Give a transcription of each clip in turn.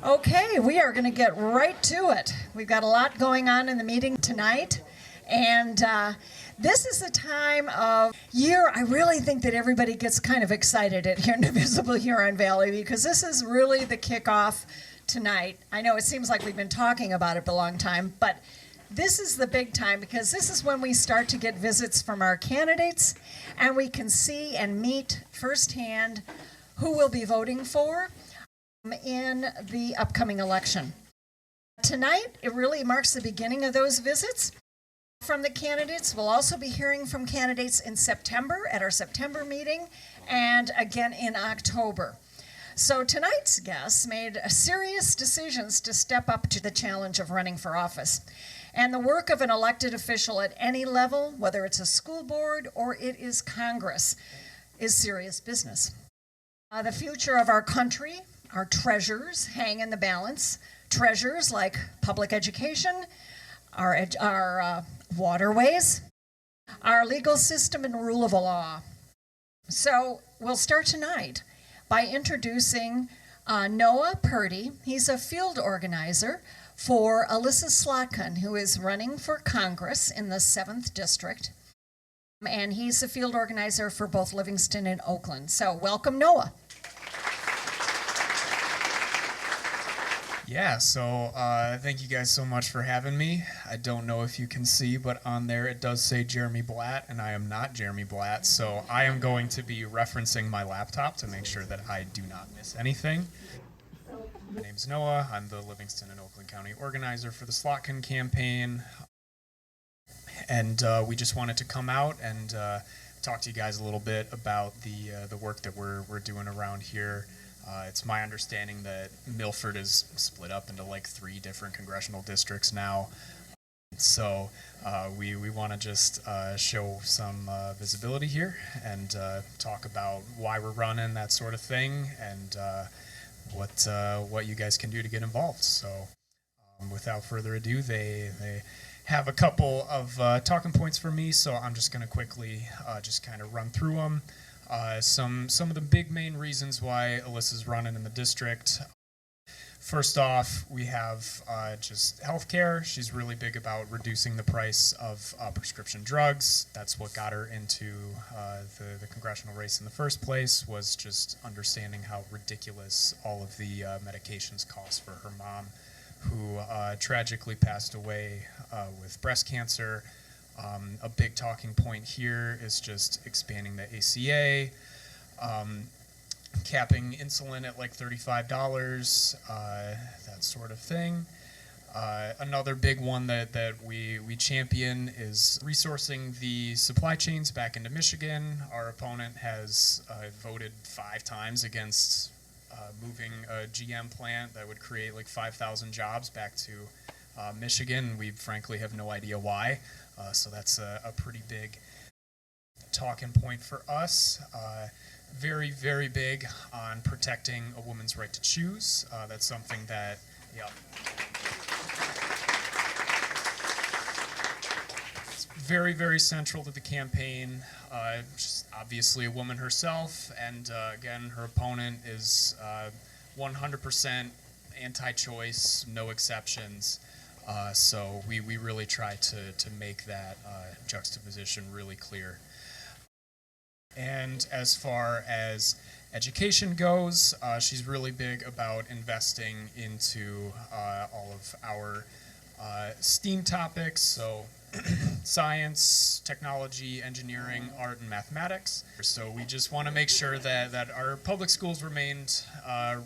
Okay, we are going to get right to it. We've got a lot going on in the meeting tonight, and this is a time of year I really think that everybody gets kind of excited at Indivisible Huron Valley, because this is really the kickoff tonight. I know it seems like we've been talking about it a long time, but this is the big time, because this is when we start to get visits from our candidates, and we can see and meet firsthand who we'll be voting for in the upcoming election. Tonight, it really marks the beginning of those visits from the candidates. We'll also be hearing from candidates in September at our September meeting, and again in October. So tonight's guests made serious decisions to step up to the challenge of running for office. And the work of an elected official at any level, whether it's a school board or it is Congress, is serious business. The future of our country, our treasures, hang in the balance. Treasures like public education, our waterways, our legal system, and rule of law. So we'll start tonight by introducing Noah Purdy. He's a field organizer for Elissa Slotkin, who is running for Congress in the 7th District. And he's a field organizer for both Livingston and Oakland. So welcome, Noah. Yeah, so thank you guys so much for having me. I don't know if you can see, but on there it does say Jeremy Blatt, and I am not Jeremy Blatt, so I am going to be referencing my laptop to make sure that I do not miss anything. My name's Noah. I'm the Livingston and Oakland County organizer for the Slotkin campaign, and we just wanted to come out and talk to you guys a little bit about the work that we're doing around here. It's my understanding that Milford is split up into like 3 different congressional districts now. So we want to just show some visibility here and talk about why we're running, that sort of thing, and what you guys can do to get involved. So without further ado, they have a couple of talking points for me, so I'm just going to quickly just kind of run through them. Some of the big main reasons why Elissa's running in the district. First off, we have just healthcare. She's really big about reducing the price of prescription drugs. That's what got her into the congressional race in the first place, was just understanding how ridiculous all of the medications cost for her mom, who tragically passed away with breast cancer. A big talking point here is just expanding the ACA, capping insulin at like $35, that sort of thing. Another big one that we champion is resourcing the supply chains back into Michigan. Our opponent has voted 5 times against moving a GM plant that would create like 5,000 jobs back to Michigan. We frankly have no idea why. So that's a pretty big talking point for us. Very, very big on protecting a woman's right to choose. That's something that, it's very, very central to the campaign. She's obviously a woman herself, and again, her opponent is 100% anti-choice, no exceptions. So we really try to make that juxtaposition really clear. And as far as education goes, she's really big about investing into all of our STEAM topics, so science, technology, engineering, art, and mathematics. So we just want to make sure that our public schools remained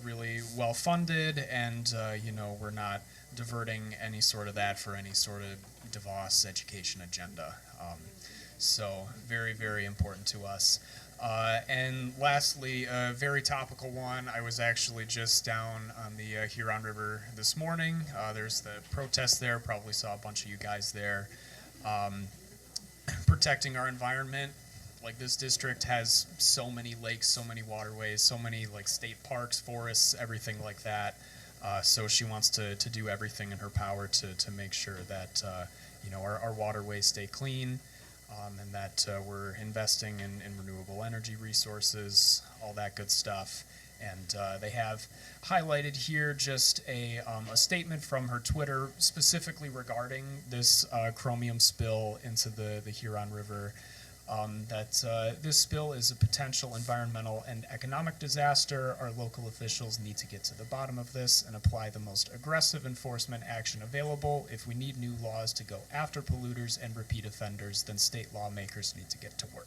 really well funded, and we're not diverting any sort of that for any sort of DeVos education agenda. So very, very important to us. And lastly, a very topical one. I was actually just down on the Huron River this morning. There's the protest there. Probably saw a bunch of you guys there. Protecting our environment. Like, this district has so many lakes, so many waterways, so many like state parks, forests, everything like that. So she wants to do everything in her power to make sure that our waterways stay clean, and that we're investing in renewable energy resources, all that good stuff. And they have highlighted here just a statement from her Twitter specifically regarding this chromium spill into the Huron River. That this spill is a potential environmental and economic disaster. Our local officials need to get to the bottom of this and apply the most aggressive enforcement action available. If we need new laws to go after polluters and repeat offenders, then state lawmakers need to get to work.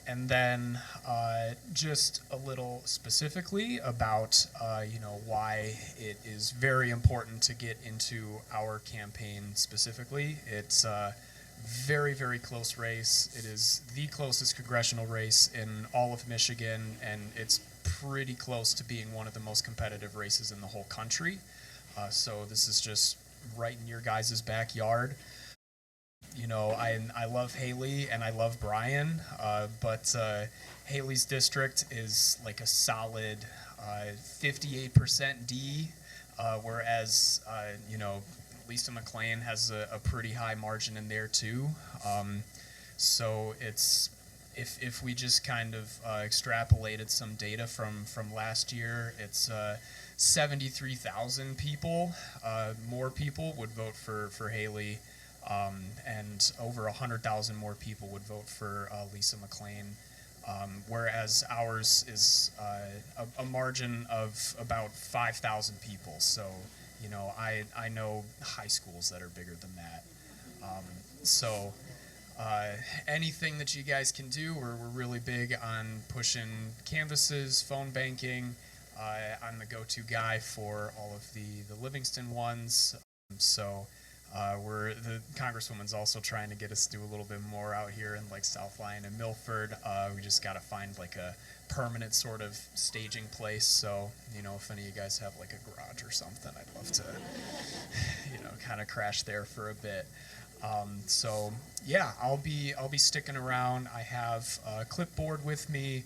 And then just a little specifically about why it is very important to get into our campaign specifically. It's very, very close race. It is the closest congressional race in all of Michigan, and it's pretty close to being one of the most competitive races in the whole country. So this is just right in your guys' backyard. You know, I love Haley and I love Brian, but Haley's district is like a solid 58% D, whereas, Lisa McLean has a pretty high margin in there too. So it's, if we just kind of extrapolated some data from last year, it's 73,000 people, more people would vote for Haley, and over 100,000 more people would vote for Lisa McLean, whereas ours is a margin of about 5,000 people. So, I know high schools that are bigger than that. So anything that you guys can do, we're really big on pushing canvases, phone banking. I'm the go-to guy for all of the Livingston ones. So the Congresswoman's also trying to get us to do a little bit more out here in like South Lyon and Milford. We just got to find like a permanent sort of staging place. So, if any of you guys have like a garage or something, I'd love to, kind of crash there for a bit. So yeah, I'll be sticking around. I have a clipboard with me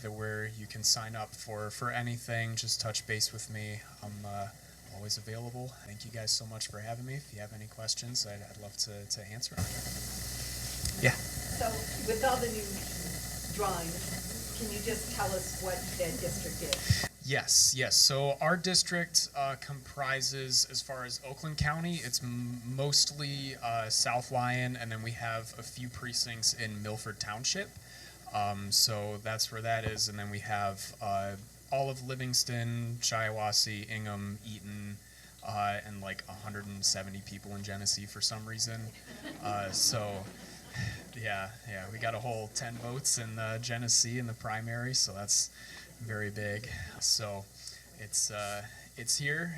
where you can sign up for anything. Just touch base with me. I'm always available. Thank you guys so much for having me. If you have any questions, I'd love to answer them. Yeah. So with all the new drawings, can you just tell us what that district is? Yes. So our district comprises, as far as Oakland County, it's mostly South Lyon, and then we have a few precincts in Milford Township. So that's where that is, and then we have all of Livingston, Shiawassee, Ingham, Eaton, and like 170 people in Genesee for some reason. So yeah, we got a whole 10 votes in Genesee in the primary, so that's very big. So it's here,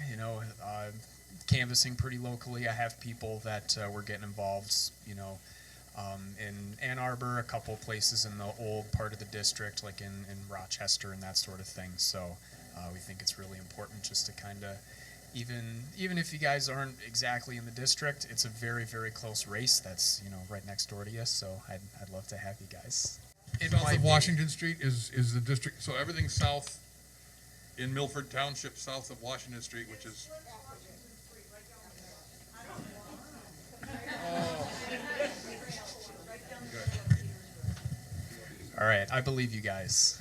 canvassing pretty locally. I have people that were getting involved, in Ann Arbor, a couple places in the old part of the district, like in Rochester and that sort of thing. So we think it's really important just to kind of, even if you guys aren't exactly in the district, it's a very, very close race that's, right next door to you. So I'd love to have you guys. South of Washington Street is the district, so everything south in Milford Township, south of Washington Street, which is... All right, I believe you guys.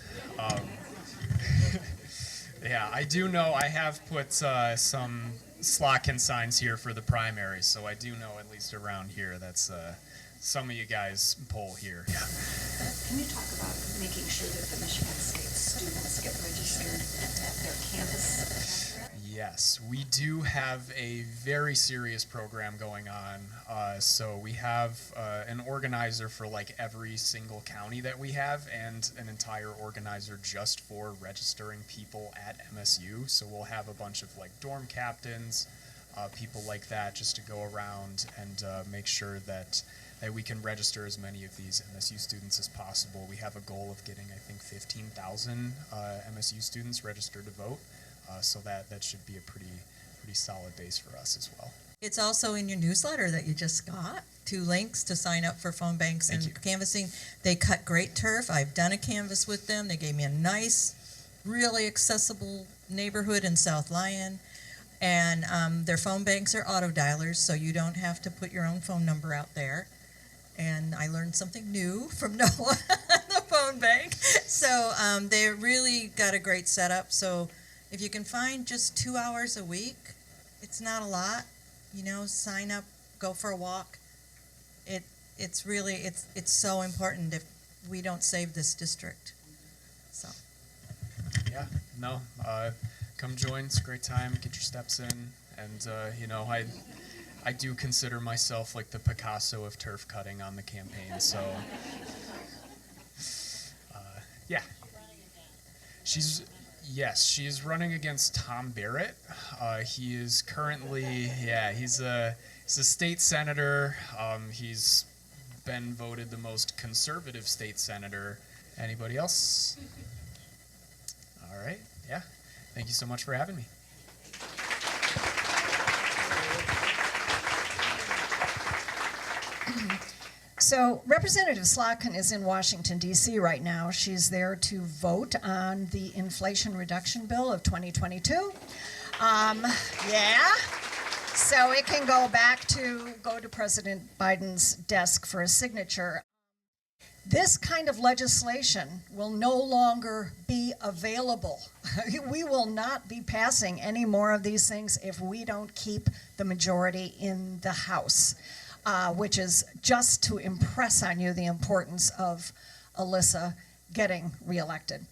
Yeah, I do know I have put some Slotkin signs here for the primary, so I do know at least around here that's some of you guys poll here. Yeah. Can you talk about making sure that the Michigan State students get registered at their campus? Yes, we do have a very serious program going on. So we have an organizer for like every single county that we have, and an entire organizer just for registering people at MSU. So we'll have a bunch of like dorm captains, people like that, just to go around and make sure that we can register as many of these MSU students as possible. We have a goal of getting, I think, 15,000 MSU students registered to vote. So that should be a pretty solid base for us as well. It's also in your newsletter that you just got, 2 links to sign up for phone banks and canvassing. They cut great turf. I've done a canvass with them. They gave me a nice, really accessible neighborhood in South Lyon. And their phone banks are auto dialers, so you don't have to put your own phone number out there. And I learned something new from Noah on the phone phone bank. So they really got a great setup. So if you can find just 2 hours a week, it's not a lot. Sign up, go for a walk. It's really it's so important if we don't save this district. So. Yeah, no, come join. It's a great time. Get your steps in, and I do consider myself like the Picasso of turf cutting on the campaign. So, yeah, she's running against Tom Barrett. He is currently, he's a state senator. He's been voted the most conservative state senator. Anybody else? All right, yeah. Thank you so much for having me. So Representative Slotkin is in Washington, D.C. right now. She's there to vote on the Inflation Reduction Bill of 2022. So it can go to President Biden's desk for a signature. This kind of legislation will no longer be available. We will not be passing any more of these things if we don't keep the majority in the House, which is just to impress on you the importance of Elissa getting reelected.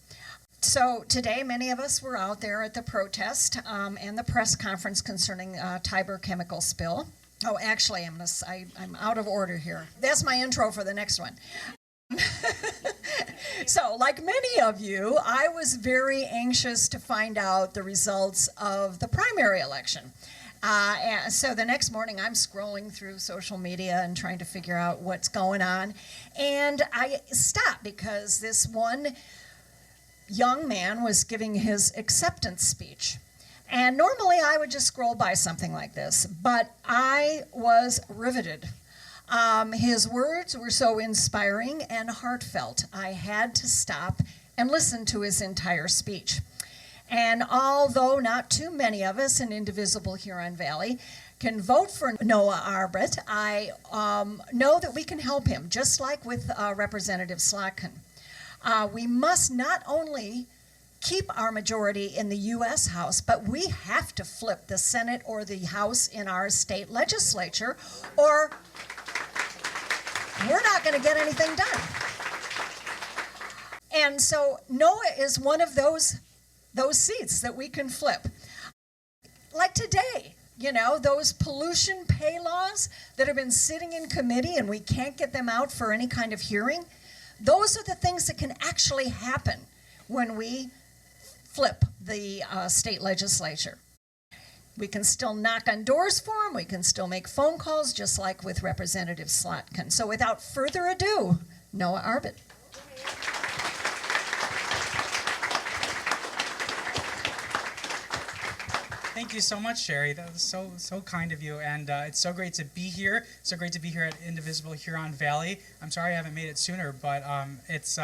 So today, many of us were out there at the protest and the press conference concerning Tiber chemical spill. Oh, actually, I'm out of order here. That's my intro for the next one. So, like many of you, I was very anxious to find out the results of the primary election. And so the next morning, I'm scrolling through social media and trying to figure out what's going on. And I stopped because this one young man was giving his acceptance speech. And normally I would just scroll by something like this, but I was riveted. His words were so inspiring and heartfelt. I had to stop and listen to his entire speech. And although not too many of us in Indivisible Huron Valley can vote for Noah Arbit, I know that we can help him, just like with Representative Slotkin. We must not only keep our majority in the U.S. House, but we have to flip the Senate or the House in our state legislature, or we're not going to get anything done. And so Noah is one of those seats that we can flip. Like today, those pollution pay laws that have been sitting in committee and we can't get them out for any kind of hearing. Those are the things that can actually happen when we flip the state legislature. We can still knock on doors for them. We can still make phone calls, just like with Representative Slotkin. So without further ado, Noah Arbit. Thank you so much, Sherry. That was so kind of you, and it's so great to be here. So great to be here at Indivisible Huron Valley. I'm sorry I haven't made it sooner, but it's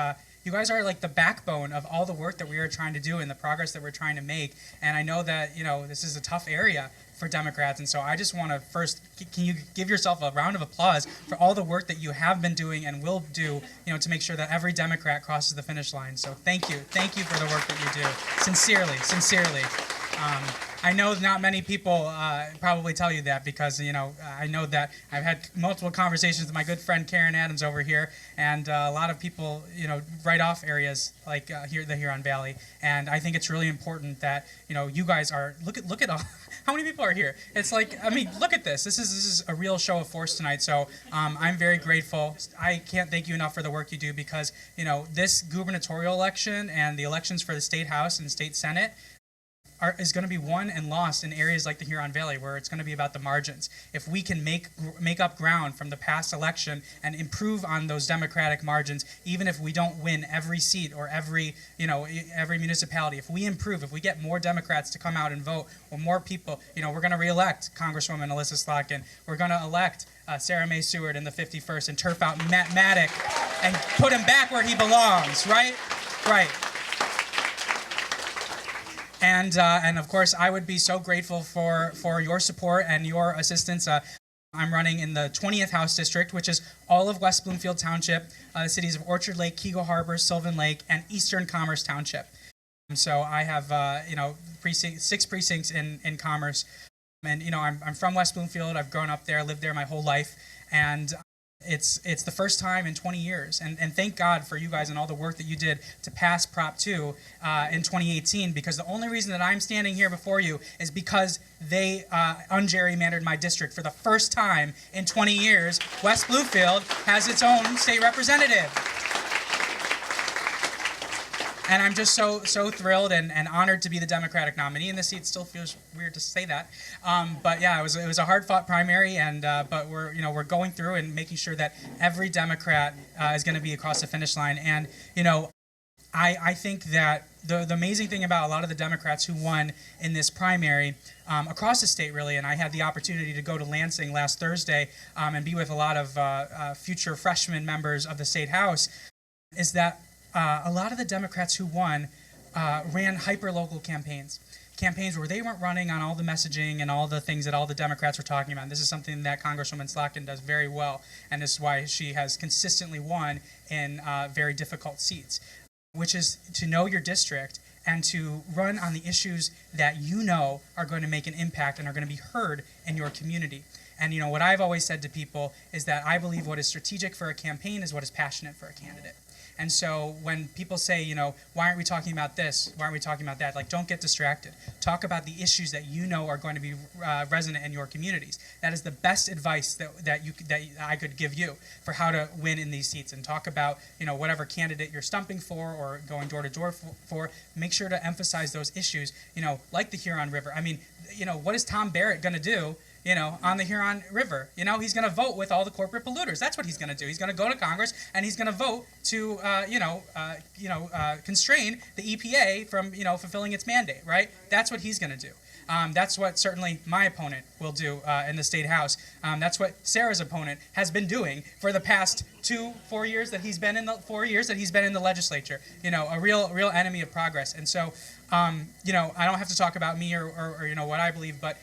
you guys are like the backbone of all the work that we are trying to do and the progress that we're trying to make. And I know that this is a tough area for Democrats, and so I just want to first, can you give yourself a round of applause for all the work that you have been doing and will do, to make sure that every Democrat crosses the finish line. So thank you for the work that you do. Sincerely. I know not many people probably tell you that because, I know that I've had multiple conversations with my good friend Karen Adams over here, and a lot of people, right off areas like the Huron Valley. And I think it's really important that, you guys are, look at all, how many people are here? It's like, look at this. This is a real show of force tonight. So I'm very grateful. I can't thank you enough for the work you do because, this gubernatorial election and the elections for the State House and State Senate is going to be won and lost in areas like the Huron Valley, where it's going to be about the margins. If we can make up ground from the past election and improve on those Democratic margins, even if we don't win every seat or every municipality, if we improve, if we get more Democrats to come out and vote, or more people, we're going to reelect Congresswoman Elissa Slotkin. We're going to elect Sarah May-Seward in the 51st and turf out Matt Maddock and put him back where he belongs, right? Right. And of course, I would be so grateful for your support and your assistance. I'm running in the 20th House District, which is all of West Bloomfield Township, the cities of Orchard Lake, Keego Harbor, Sylvan Lake, and Eastern Commerce Township. So I have, 6 precincts in Commerce. And, I'm from West Bloomfield. I've grown up there, lived there my whole life. And it's the first time in 20 years. And thank God for you guys and all the work that you did to pass Prop 2 in 2018, because the only reason that I'm standing here before you is because they ungerrymandered my district for the first time in 20 years. West Bloomfield has its own state representative. And I'm just so thrilled and honored to be the Democratic nominee in this seat. It still feels weird to say that, but yeah, it was a hard-fought primary, and but we're going through and making sure that every Democrat is going to be across the finish line. And I think that the amazing thing about a lot of the Democrats who won in this primary across the state, really, and I had the opportunity to go to Lansing last Thursday and be with a lot of future freshman members of the state house, is that a lot of the Democrats who won ran hyper-local campaigns where they weren't running on all the messaging and all the things that all the Democrats were talking about. And this is something that Congresswoman Slotkin does very well, and this is why she has consistently won in very difficult seats, which is to know your district and to run on the issues that you know are going to make an impact and are going to be heard in your community. And what I've always said to people is that I believe what is strategic for a campaign is what is passionate for a candidate. And so when people say, why aren't we talking about this? Why aren't we talking about that? Like, don't get distracted. Talk about the issues that you know are going to be resonant in your communities. That is the best advice that I could give you for how to win in these seats. And talk about, whatever candidate you're stumping for or going door to door for. Make sure to emphasize those issues, like the Huron River. I mean, what is Tom Barrett going to do on the Huron River? He's going to vote with all the corporate polluters. That's what he's going to do. He's going to go to Congress and he's going to vote to, constrain the EPA from, fulfilling its mandate, right? That's what he's going to do. That's what certainly my opponent will do in the state house. That's what Sarah's opponent has been doing for the past 4 years that he's been in the 4 years that he's been in the legislature. A real enemy of progress. And so, I don't have to talk about me or what I believe, but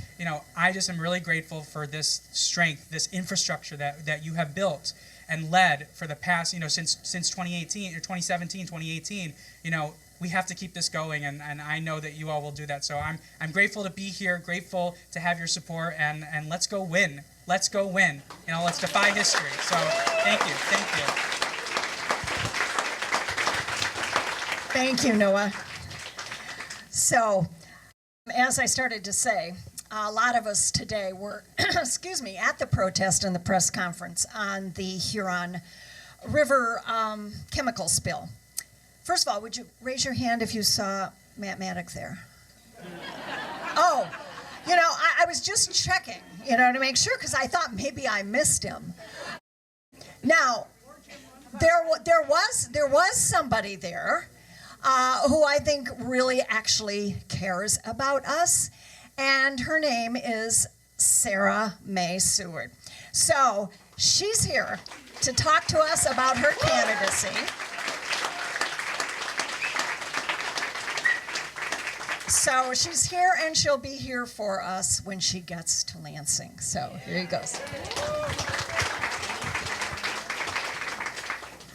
I just am really grateful for this strength, this infrastructure that you have built and led for the past, since 2018 or 2017, 2018. We have to keep this going, and I know that you all will do that. So I'm grateful to be here, grateful to have your support, and let's go win. Let's go win. Let's defy history. So thank you. Thank you, Noah. So, as I started to say, a lot of us today were, at the protest and the press conference on the Huron River chemical spill. First of all, would you raise your hand if you saw Matt Maddock there? Oh, I was just checking, to make sure, because I thought maybe I missed him. Now, there was somebody there who I think really actually cares about us, and her name is Sarah May-Seward. So she's here to talk to us about her candidacy. So she's here, and she'll be here for us when she gets to Lansing. So here he goes.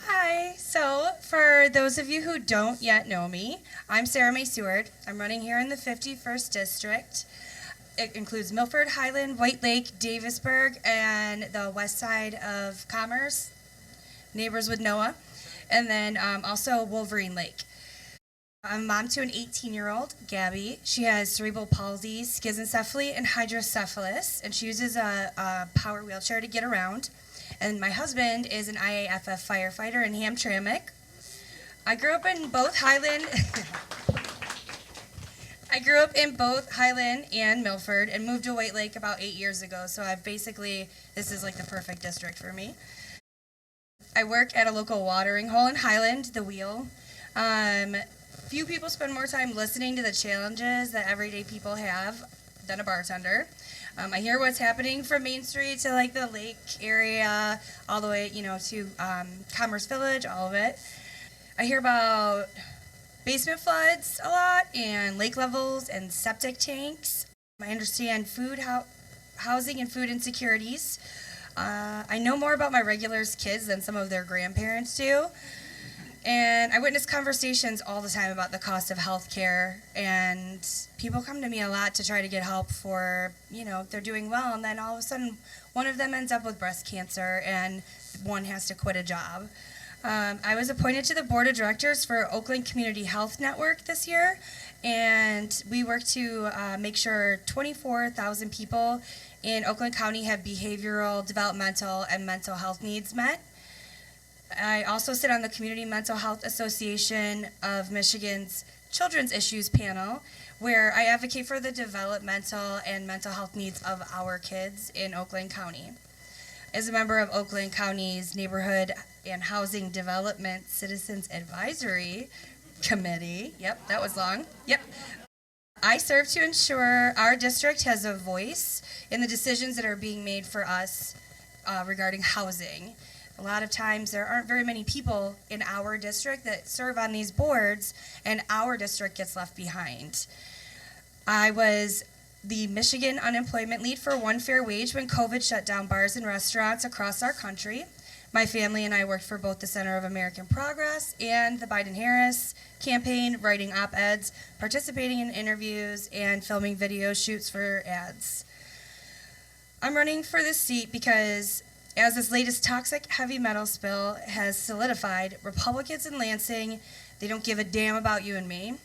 Hi. So for those of you who don't yet know me, I'm Sarah May-Seward. I'm running here in the 51st District. It includes Milford, Highland, White Lake, Davisburg, and the west side of Commerce, neighbors with Noah, and then also Wolverine Lake. I'm mom to an 18-year-old, Gabby. She has cerebral palsy, schizencephaly, and hydrocephalus, and she uses a power wheelchair to get around. And my husband is an IAFF firefighter in Hamtramck. I grew up in both Highland and Milford, and moved to White Lake about 8 years ago, so this is like the perfect district for me. I work at a local watering hole in Highland, The Wheel. Few people spend more time listening to the challenges that everyday people have than a bartender. I hear what's happening from Main Street to like the lake area, all the way, to Commerce Village, all of it. I hear about basement floods a lot, and lake levels and septic tanks. I understand food housing and food insecurities. I know more about my regulars' kids than some of their grandparents do. And I witness conversations all the time about the cost of health care, and people come to me a lot to try to get help for, they're doing well, and then all of a sudden one of them ends up with breast cancer and one has to quit a job. I was appointed to the board of directors for Oakland Community Health Network this year, and we work to make sure 24,000 people in Oakland County have behavioral, developmental, and mental health needs met. I also sit on the Community Mental Health Association of Michigan's Children's Issues panel, where I advocate for the developmental and mental health needs of our kids in Oakland County. As a member of Oakland County's Neighborhood and Housing Development Citizens Advisory Committee, yep, that was long, yep, I serve to ensure our district has a voice in the decisions that are being made for us regarding housing. A lot of times there aren't very many people in our district that serve on these boards, and our district gets left behind. I was the Michigan unemployment lead for One Fair Wage when COVID shut down bars and restaurants across our country. My family and I worked for both the Center of American Progress and the Biden-Harris campaign, writing op-eds, participating in interviews, and filming video shoots for ads. I'm running for this seat because as this latest toxic heavy metal spill has solidified, Republicans in Lansing, they don't give a damn about you and me.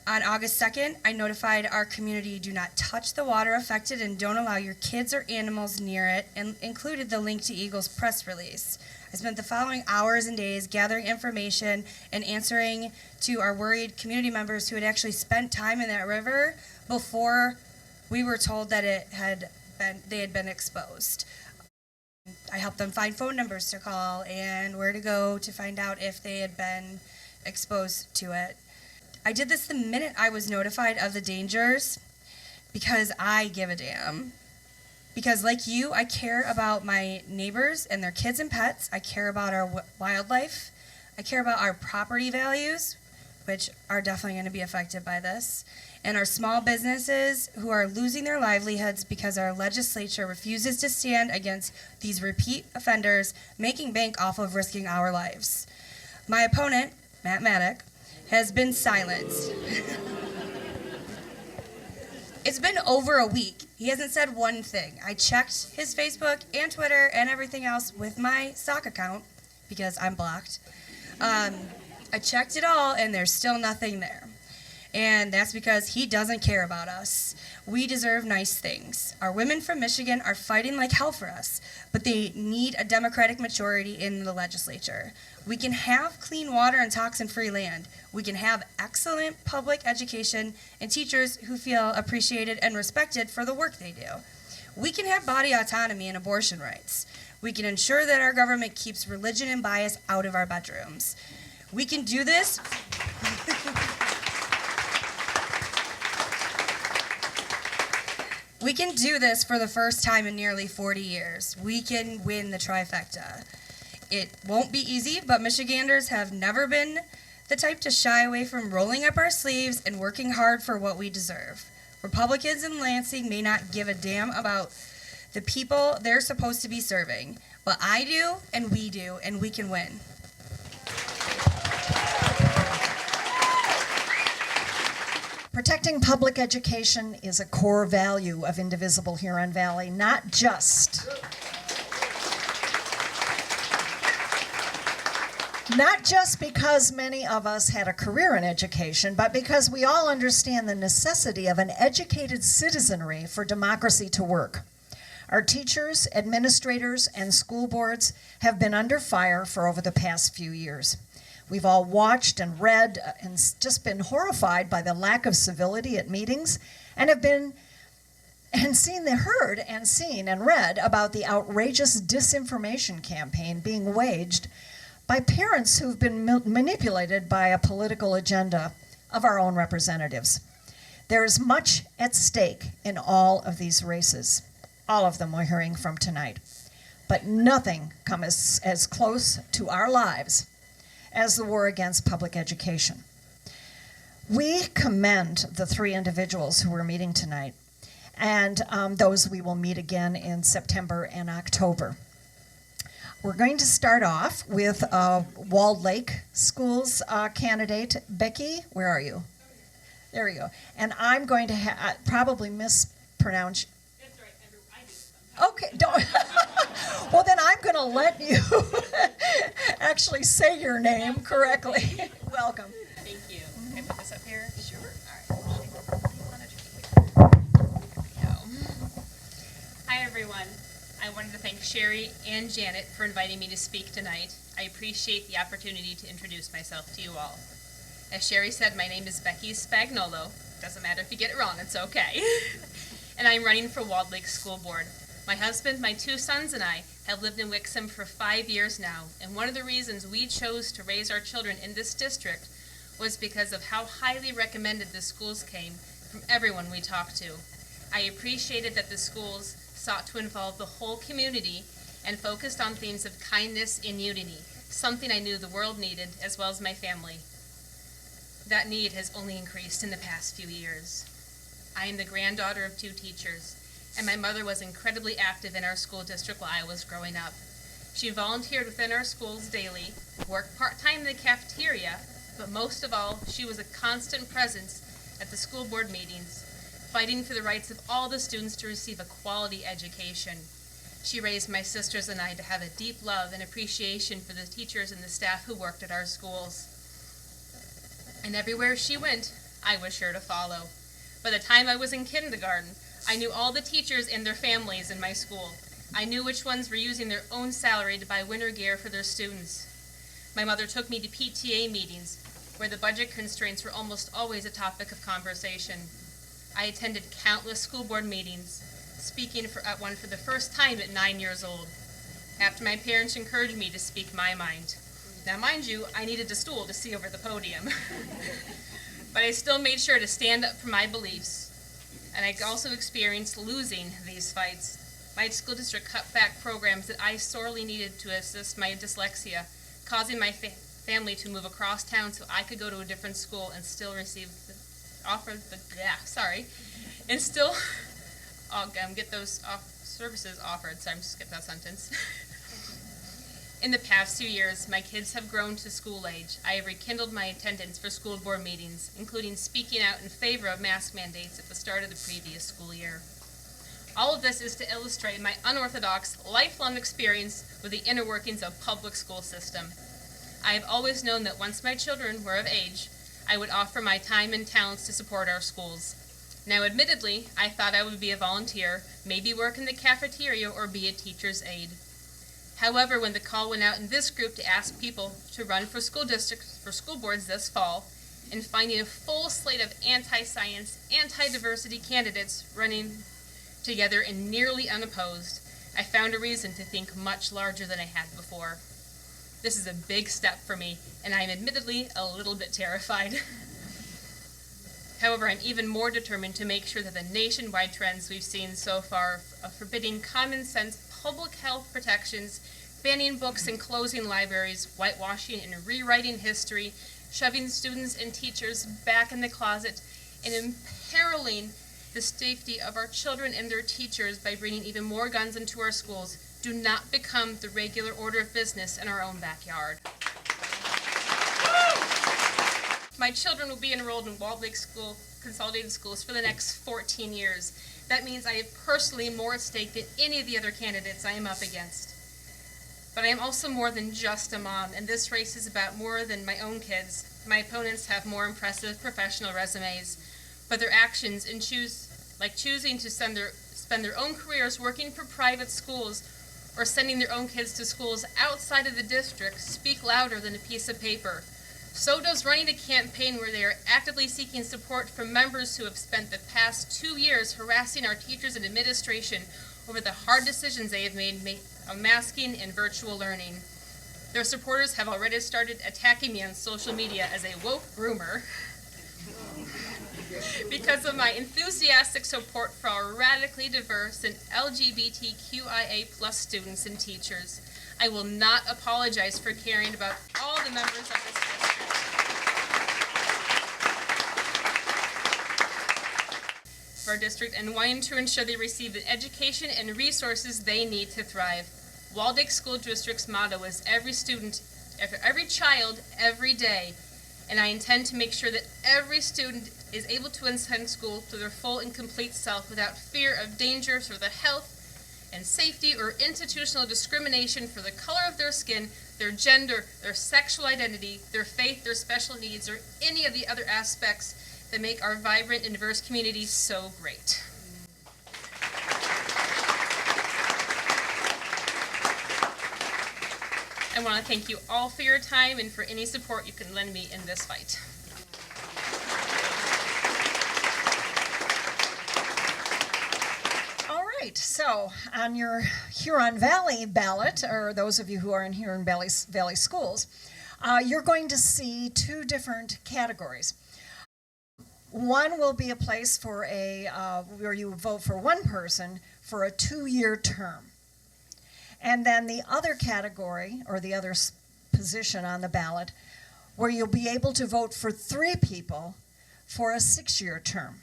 On August 2nd, I notified our community, do not touch the water affected and don't allow your kids or animals near it, and included the link to Eagle's press release. I spent the following hours and days gathering information and answering to our worried community members who had actually spent time in that river before we were told that they had been exposed. I helped them find phone numbers to call and where to go to find out if they had been exposed to it. I did this the minute I was notified of the dangers because I give a damn. Because like you, I care about my neighbors and their kids and pets. I care about our wildlife. I care about our property values, which are definitely going to be affected by this, and our small businesses who are losing their livelihoods because our legislature refuses to stand against these repeat offenders making bank off of risking our lives. My opponent, Matt Maddock, has been silenced. It's been over a week. He hasn't said one thing. I checked his Facebook and Twitter and everything else with my stock account because I'm blocked. I checked it all and there's still nothing there. And that's because he doesn't care about us. We deserve nice things. Our women from Michigan are fighting like hell for us, but they need a Democratic majority in the legislature. We can have clean water and toxin-free land. We can have excellent public education and teachers who feel appreciated and respected for the work they do. We can have body autonomy and abortion rights. We can ensure that our government keeps religion and bias out of our bedrooms. We can do this. We can do this for the first time in nearly 40 years. We can win the trifecta. It won't be easy, but Michiganders have never been the type to shy away from rolling up our sleeves and working hard for what we deserve. Republicans in Lansing may not give a damn about the people they're supposed to be serving, but I do, and we can win. Protecting public education is a core value of Indivisible Huron Valley, not just because many of us had a career in education, but because we all understand the necessity of an educated citizenry for democracy to work. Our teachers, administrators, and school boards have been under fire for over the past few years. We've all watched and read and just been horrified by the lack of civility at meetings, and have been and heard and seen and read about the outrageous disinformation campaign being waged by parents who've been manipulated by a political agenda of our own representatives. There is much at stake in all of these races, all of them we're hearing from tonight, but nothing comes as close to our lives as the war against public education. We commend the three individuals who we're meeting tonight, and those we will meet again in September and October. We're going to start off with Walled Lake Schools candidate. Becky, where are you? There we go. And I'm going to probably mispronounce. That's right, I do. Okay, don't. Well, then I'm going to let you actually say your name correctly. Welcome. Thank you. Can I put this up here? Sure. All right. Hi, everyone. I wanted to thank Sherry and Janet for inviting me to speak tonight. I appreciate the opportunity to introduce myself to you all. As Sherry said, my name is Becky Spagnuolo. Doesn't matter if you get it wrong, it's okay. And I'm running for Walled Lake School Board. My husband, my 2 sons, and I have lived in Wixom for 5 years now, and one of the reasons we chose to raise our children in this district was because of how highly recommended the schools came from everyone we talked to. I appreciated that the schools sought to involve the whole community and focused on themes of kindness and unity, something I knew the world needed as well as my family. That need has only increased in the past few years. I am the granddaughter of 2 teachers, and my mother was incredibly active in our school district while I was growing up. She volunteered within our schools daily, worked part-time in the cafeteria, but most of all, she was a constant presence at the school board meetings, fighting for the rights of all the students to receive a quality education. She raised my sisters and I to have a deep love and appreciation for the teachers and the staff who worked at our schools. And everywhere she went, I was sure to follow. By the time I was in kindergarten, I knew all the teachers and their families in my school. I knew which ones were using their own salary to buy winter gear for their students. My mother took me to PTA meetings, where the budget constraints were almost always a topic of conversation. I attended countless school board meetings, speaking at one for the first time at 9 years old, after my parents encouraged me to speak my mind. Now, mind you, I needed a stool to see over the podium. But I still made sure to stand up for my beliefs. And I also experienced losing these fights. My school district cut back programs that I sorely needed to assist my dyslexia, causing my family to move across town so I could go to a different school and still receive and still get those services offered. Sorry, I'm just skipped that sentence. In the past 2 years, my kids have grown to school age. I have rekindled my attendance for school board meetings, including speaking out in favor of mask mandates at the start of the previous school year. All of this is to illustrate my unorthodox, lifelong experience with the inner workings of public school system. I have always known that once my children were of age, I would offer my time and talents to support our schools. Now, admittedly, I thought I would be a volunteer, maybe work in the cafeteria or be a teacher's aide. However, when the call went out in this group to ask people to run for school districts, for school boards this fall, and finding a full slate of anti-science, anti-diversity candidates running together and nearly unopposed, I found a reason to think much larger than I had before. This is a big step for me, and I am admittedly a little bit terrified. However, I'm even more determined to make sure that the nationwide trends we've seen so far of forbidding common sense public health protections, banning books and closing libraries, whitewashing and rewriting history, shoving students and teachers back in the closet, and imperiling the safety of our children and their teachers by bringing even more guns into our schools do not become the regular order of business in our own backyard. My children will be enrolled in Walled Lake Consolidated Schools for the next 14 years. That means I have personally more at stake than any of the other candidates I am up against. But I am also more than just a mom, and this race is about more than my own kids. My opponents have more impressive professional resumes, but their actions in choosing to spend their own careers working for private schools or sending their own kids to schools outside of the district speak louder than a piece of paper. So does running a campaign where they are actively seeking support from members who have spent the past 2 years harassing our teachers and administration over the hard decisions they have made on masking and virtual learning. Their supporters have already started attacking me on social media as a woke groomer because of my enthusiastic support for our radically diverse and LGBTQIA+ students and teachers. I will not apologize for caring about all the members of this district. of our district and wanting to ensure they receive the education and resources they need to thrive. Waldeck School District's motto is every student, every child, every day, and I intend to make sure that every student is able to attend school to their full and complete self without fear of danger for their health and safety or institutional discrimination for the color of their skin, their gender, their sexual identity, their faith, their special needs, or any of the other aspects that make our vibrant and diverse community so great. I want to thank you all for your time and for any support you can lend me in this fight. All right, so on your Huron Valley ballot, or those of you who are in Huron Valley schools, you're going to see two different categories. One will be a place for where you vote for one person for a 2-year term. And then the other category, or the other position on the ballot, where you'll be able to vote for 3 people for a 6-year term.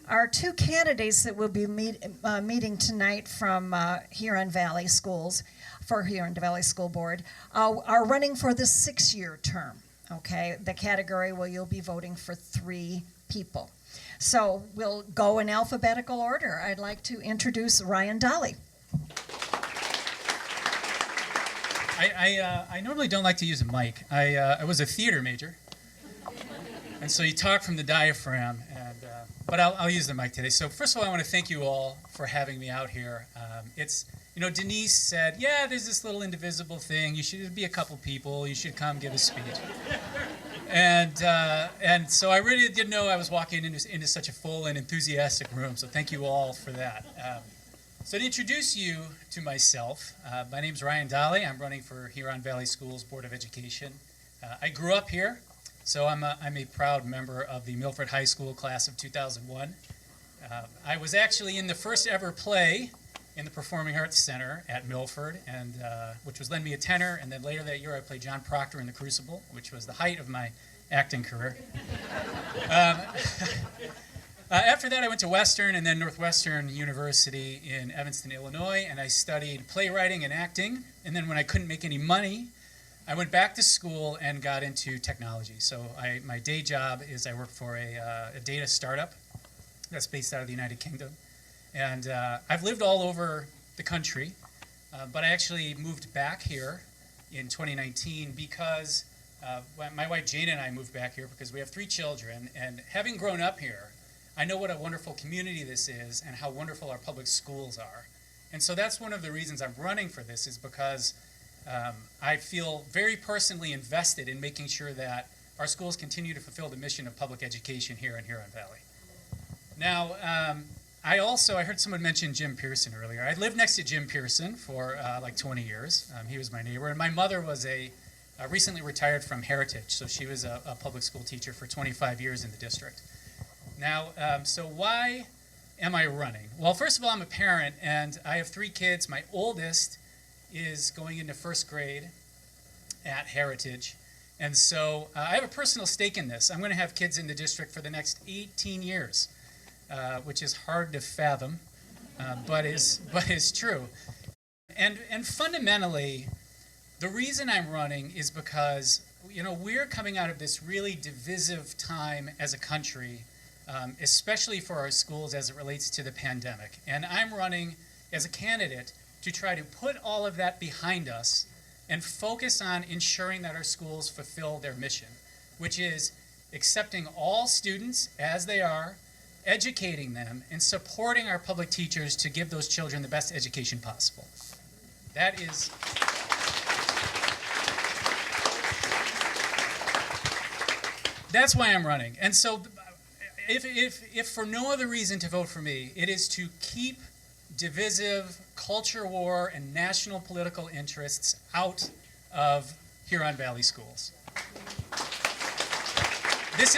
Our 2 candidates that will be meeting tonight from Huron Valley Schools, for Huron Valley School Board, are running for the 6-year term, okay? The category where you'll be voting for 3 people. So we'll go in alphabetical order. I'd like to introduce Ryan Dolley. I normally don't like to use a mic. I was a theater major, and so you talk from the diaphragm, but I'll use the mic today. So first of all, I want to thank you all for having me out here. Denise said, yeah, there's this little Indivisible thing. You should be a couple people. You should come give a speech. And so I really didn't know I was walking into such a full and enthusiastic room, so thank you all for that. So to introduce you to myself, my name's Ryan Dolley. I'm running for Huron Valley Schools Board of Education. I grew up here, so I'm a proud member of the Milford High School class of 2001. I was actually in the first ever play in the Performing Arts Center at Milford, and which was Lend Me a Tenor, and then later that year I played John Proctor in The Crucible, which was the height of my acting career. After that, I went to Western and then Northwestern University in Evanston, Illinois, and I studied playwriting and acting. And then when I couldn't make any money, I went back to school and got into technology. So my day job is I work for a data startup that's based out of the United Kingdom. And I've lived all over the country, but I actually moved back here in 2019 because my wife Jane and I moved back here because we have 3 children. And having grown up here, I know what a wonderful community this is and how wonderful our public schools are. And so that's one of the reasons I'm running for this, is because I feel very personally invested in making sure that our schools continue to fulfill the mission of public education here in Huron Valley. Now, I heard someone mention Jim Pearson earlier. I lived next to Jim Pearson for like 20 years. He was my neighbor. And my mother was recently retired from Heritage, so she was a public school teacher for 25 years in the district. Now, so why am I running? Well, first of all, I'm a parent, and I have 3 kids. My oldest is going into 1st grade at Heritage. And so I have a personal stake in this. I'm going to have kids in the district for the next 18 years, which is hard to fathom, but is true. And fundamentally, the reason I'm running is because, we're coming out of this really divisive time as a country, especially for our schools as it relates to the pandemic. And I'm running as a candidate to try to put all of that behind us and focus on ensuring that our schools fulfill their mission, which is accepting all students as they are, educating them, and supporting our public teachers to give those children the best education possible. That's why I'm running. And so if for no other reason to vote for me, it is to keep divisive culture war and national political interests out of Huron Valley schools. This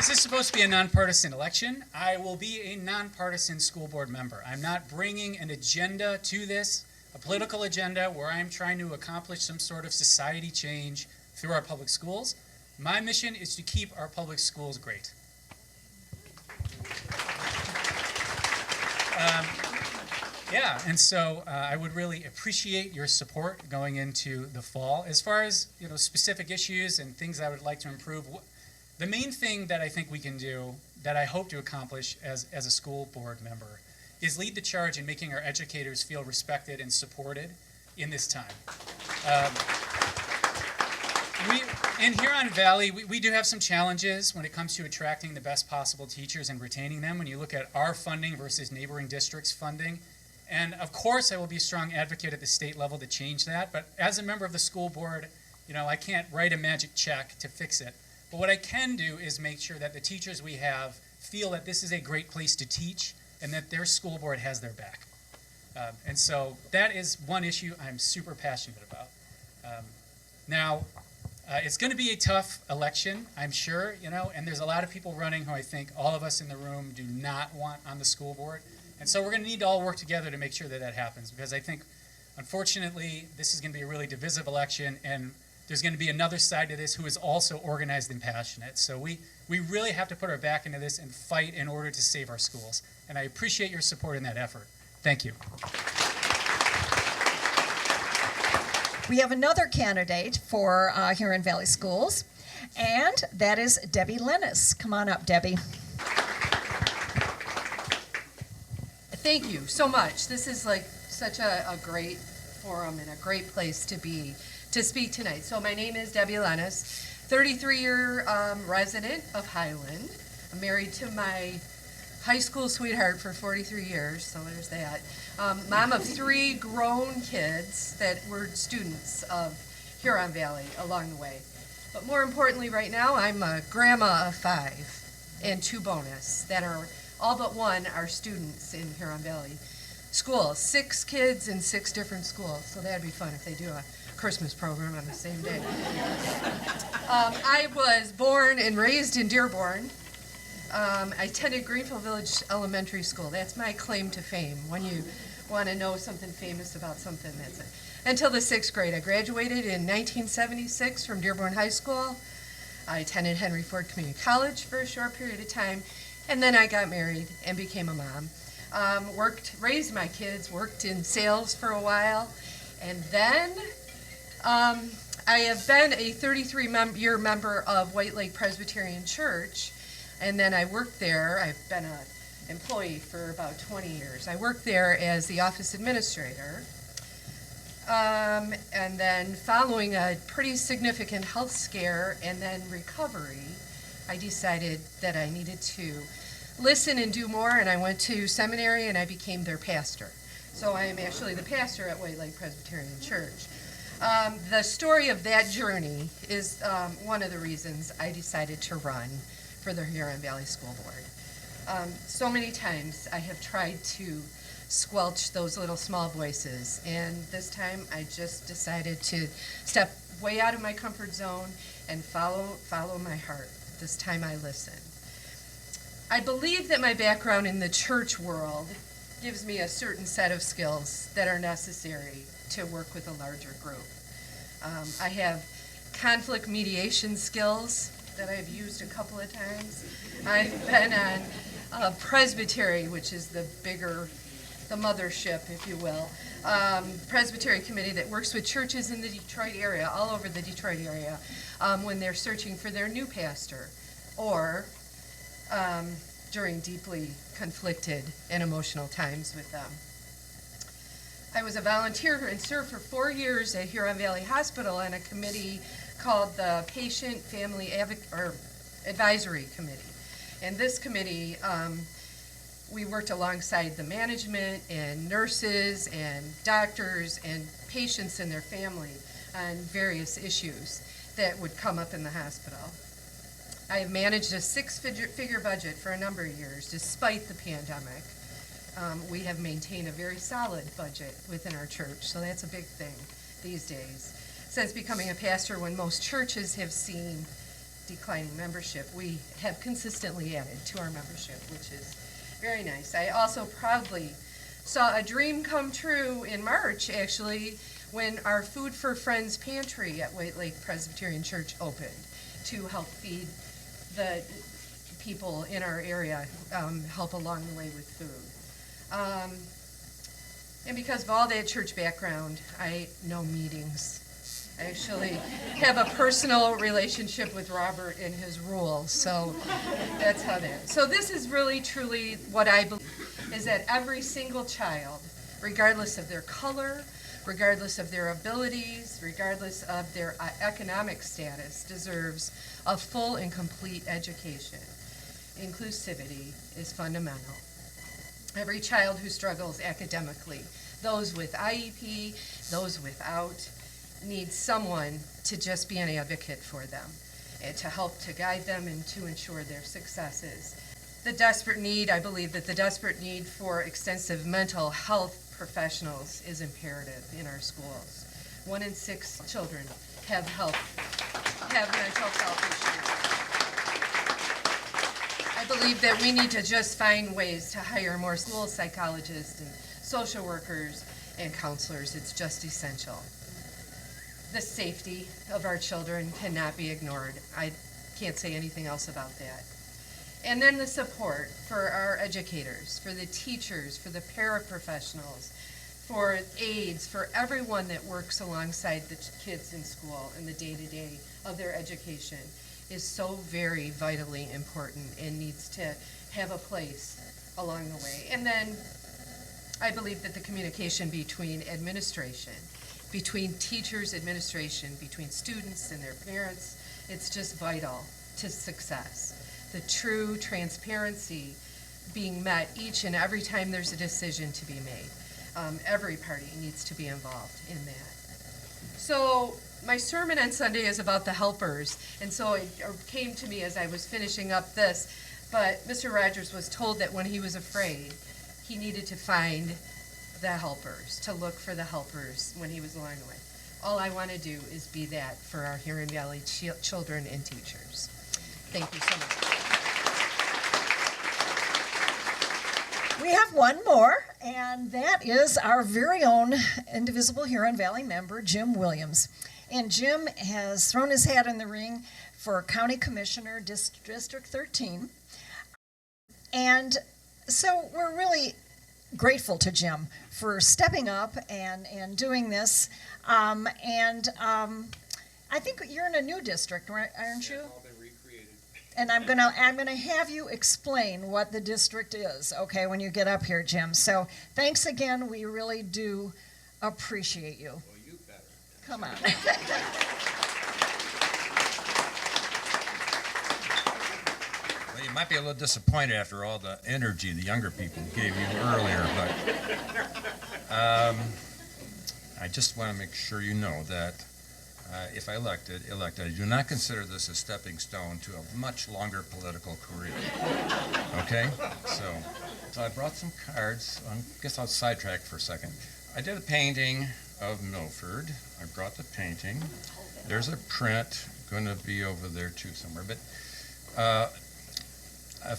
is supposed to be a nonpartisan election. I will be a nonpartisan school board member. I'm not bringing an agenda to this, a political agenda where I'm trying to accomplish some sort of society change through our public schools. My mission is to keep our public schools great. Yeah, and so I would really appreciate your support going into the fall. As far as specific issues and things I would like to improve, the main thing that I think we can do, that I hope to accomplish as a school board member, is lead the charge in making our educators feel respected and supported in this time. In Huron Valley, we do have some challenges when it comes to attracting the best possible teachers and retaining them. When you look at our funding versus neighboring districts' funding, and of course, I will be a strong advocate at the state level to change that. But as a member of the school board, I can't write a magic check to fix it. But what I can do is make sure that the teachers we have feel that this is a great place to teach and that their school board has their back. And so that is one issue I'm super passionate about. Now, it's going to be a tough election, I'm sure, and there's a lot of people running who I think all of us in the room do not want on the school board. And so we're going to need to all work together to make sure that happens, because I think, unfortunately, this is going to be a really divisive election, and there's going to be another side to this who is also organized and passionate. So we really have to put our back into this and fight in order to save our schools. And I appreciate your support in that effort. Thank you. We have another candidate for Huron Valley Schools, and that is Debbie Lennis. Come on up, Debbie. Thank you so much. This is like such a great forum and a great place to speak tonight. So my name is Debbie Lennis, 33-year resident of Highland. I'm married to my high school sweetheart for 43 years, so there's that. Mom of 3 grown kids that were students of Huron Valley along the way. But more importantly right now, I'm a grandma of 5 and 2 bonus that are all but one are students in Huron Valley schools. 6 kids in 6 different schools, so that'd be fun if they do a Christmas program on the same day. I was born and raised in Dearborn. I attended Greenfield Village Elementary School. That's my claim to fame. When you want to know something famous about something, that's it. Until the 6th grade. I graduated in 1976 from Dearborn High School. I attended Henry Ford Community College for a short period of time, and then I got married and became a mom. Raised my kids, worked in sales for a while, and then I have been a 33-year member of White Lake Presbyterian Church, and then I worked there. I've been an employee for about 20 years. I worked there as the office administrator, and then following a pretty significant health scare and then recovery, I decided that I needed to listen and do more, and I went to seminary and I became their pastor. So I am actually the pastor at White Lake Presbyterian Church. The story of that journey is one of the reasons I decided to run for the Huron Valley School Board. So many times I have tried to squelch those little small voices, and this time I just decided to step way out of my comfort zone and follow my heart. This time I listened. I believe that my background in the church world gives me a certain set of skills that are necessary to work with a larger group. I have conflict mediation skills that I've used a couple of times. I've been on Presbytery, which is the mothership, if you will, Presbytery committee that works with churches in the Detroit area, all over the Detroit area, when they're searching for their new pastor, or during deeply conflicted and emotional times with them. I was a volunteer and served for 4 years at Huron Valley Hospital on a committee called the Patient Family Advisory Committee. And this committee, we worked alongside the management and nurses and doctors and patients and their family on various issues that would come up in the hospital. I have managed a 6-figure budget for a number of years, despite the pandemic. We have maintained a very solid budget within our church, so that's a big thing these days. Since becoming a pastor, when most churches have seen declining membership, we have consistently added to our membership, which is very nice. I also proudly saw a dream come true in March, actually, when our Food for Friends pantry at White Lake Presbyterian Church opened to help feed the people in our area, help along the way with food. And because of all that church background, I know meetings. I actually have a personal relationship with Robert and his rules, so that's how that. So this is really, truly what I believe, is that every single child, regardless of their color, regardless of their abilities, regardless of their economic status, deserves a full and complete education. Inclusivity is fundamental. Every child who struggles academically, those with IEP, those without, needs someone to just be an advocate for them and to help to guide them and to ensure their successes. The desperate need, I believe that the desperate need for extensive mental health professionals is imperative in our schools. 1 in 6 children have mental health issues. I believe that we need to just find ways to hire more school psychologists and social workers and counselors. It's just essential. The safety of our children cannot be ignored. I can't say anything else about that. And then the support for our educators, for the teachers, for the paraprofessionals, for aides, for everyone that works alongside the kids in school in the day-to-day of their education is so very vitally important and needs to have a place along the way. And then I believe that the communication between administration, between teachers, administration, between students and their parents, it's just vital to success. The true transparency being met each and every time there's a decision to be made. Every party needs to be involved in that. So my sermon on Sunday is about the helpers, and so it came to me as I was finishing up this, but Mr. Rogers was told that when he was afraid, he needed to find the helpers, to look for the helpers when he was along the way. All I want to do is be that for our Huron Valley children and teachers. Thank you so much. We have one more, and that is our very own Indivisible Huron Valley member, Jim Williams. And Jim has thrown his hat in the ring for County Commissioner, District 13. And so we're really grateful to Jim for stepping up and doing this. I think you're in a new district, right, aren't you? And I'm gonna have you explain what the district is, okay, when you get up here, Jim. So thanks again. We really do appreciate you. Well, you better. Come on. Well, you might be a little disappointed after all the energy the younger people gave you earlier, but I just want to make sure you know that if I elected, I do not consider this a stepping stone to a much longer political career. Okay? So I brought some cards. I guess I'll sidetrack for a second. I did a painting of Milford. I brought the painting. There's a print going to be over there too somewhere. But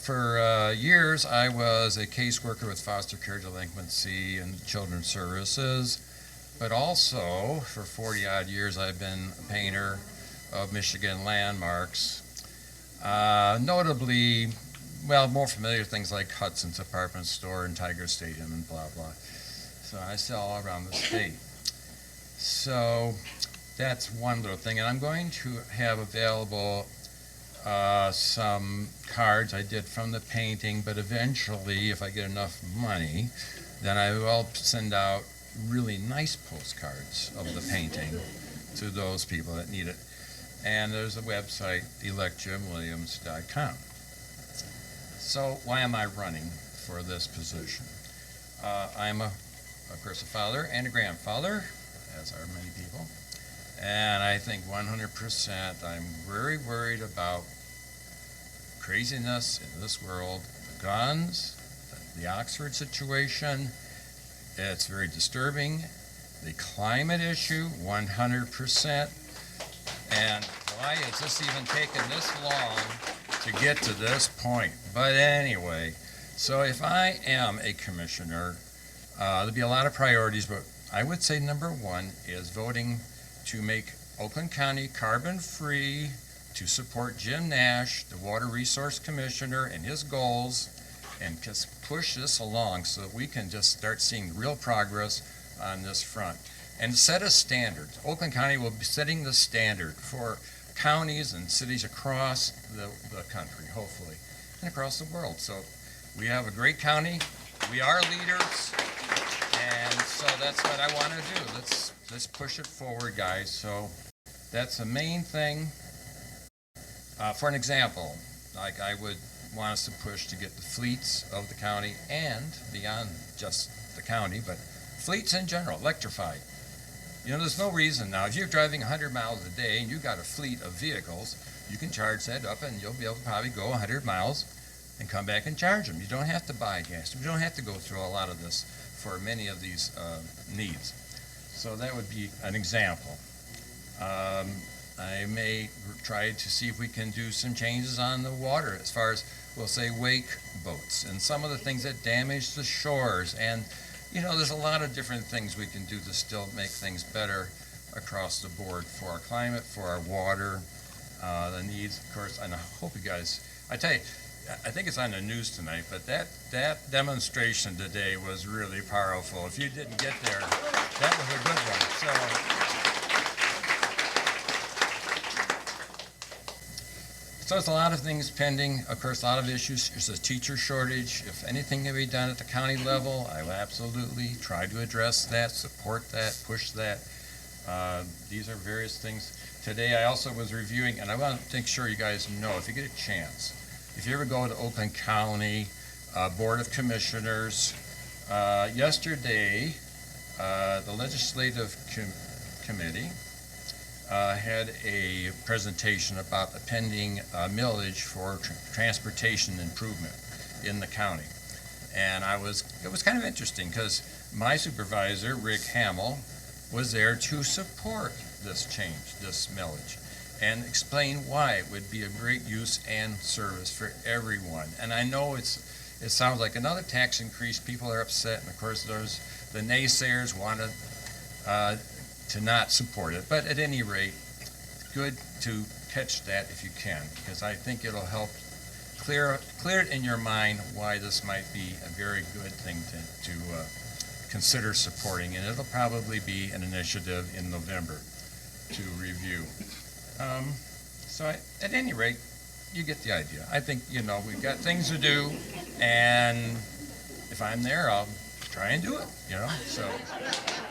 for years, I was a caseworker with foster care, delinquency, and children's services. But also, for 40-odd years, I've been a painter of Michigan landmarks. Notably, well, more familiar things like Hudson's Department Store and Tiger Stadium and blah, blah. So I sell all around the state. So that's one little thing. And I'm going to have available some cards I did from the painting, but eventually, if I get enough money, then I will send out really nice postcards of the painting to those people that need it. And there's a website, electjimwilliams.com. So why am I running for this position? I'm of course, a father and a grandfather, as are many people. And I think 100% I'm very worried about craziness in this world, the guns, the Oxford situation. It's very disturbing. The climate issue, 100%. And why is this even taking this long to get to this point? But anyway, so if I am a commissioner, there'll be a lot of priorities, but I would say number one is voting to make Oakland County carbon-free, to support Jim Nash, the Water Resource Commissioner, and his goals, and just push this along so that we can just start seeing real progress on this front. And set a standard. Oakland County will be setting the standard for counties and cities across the country, hopefully, and across the world. So we have a great county. We are leaders, and so that's what I want to do. Let's push it forward, guys. So that's the main thing. For an example, like I would want us to push to get the fleets of the county and beyond just the county, but fleets in general, electrified. You know, there's no reason now, if you're driving 100 miles a day and you've got a fleet of vehicles, you can charge that up and you'll be able to probably go 100 miles and come back and charge them. You don't have to buy gas. You don't have to go through a lot of this for many of these needs. So that would be an example. I may try to see if we can do some changes on the water as far as, we'll say, wake boats and some of the things that damage the shores. And you know, there's a lot of different things we can do to still make things better across the board for our climate, for our water, the needs, of course. And I hope you guys, I tell you, I think it's on the news tonight, but that demonstration today was really powerful. If you didn't get there, that was a good one. So there's a lot of things pending, of course, a lot of issues. There's a teacher shortage. If anything can be done at the county level, I will absolutely try to address that, support that, push that. These are various things. Today I also was reviewing, and I want to make sure you guys know, if you get a chance, if you ever go to Oakland County Board of Commissioners, yesterday the Legislative Committee had a presentation about the pending millage for transportation improvement in the county. And it was kind of interesting because my supervisor, Rick Hamill, was there to support this change, this millage, and explain why it would be a great use and service for everyone. And I know it sounds like another tax increase. People are upset, and of course there's the naysayers want to not support it. But at any rate, good to catch that if you can, because I think it'll help clear it in your mind why this might be a very good thing to consider supporting, and it'll probably be an initiative in November to review. At any rate, you get the idea. I think, you know, we've got things to do, and if I'm there, I'll try and do it, you know, so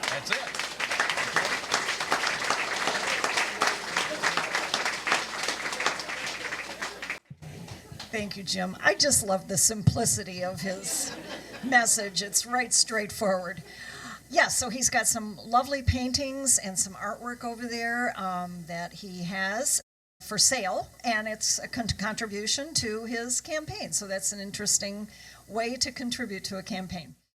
that's it. Thank you, Jim. I just love the simplicity of his message. It's right straightforward. Yeah, so he's got some lovely paintings and some artwork over there that he has for sale, and it's a contribution to his campaign. So that's an interesting way to contribute to a campaign.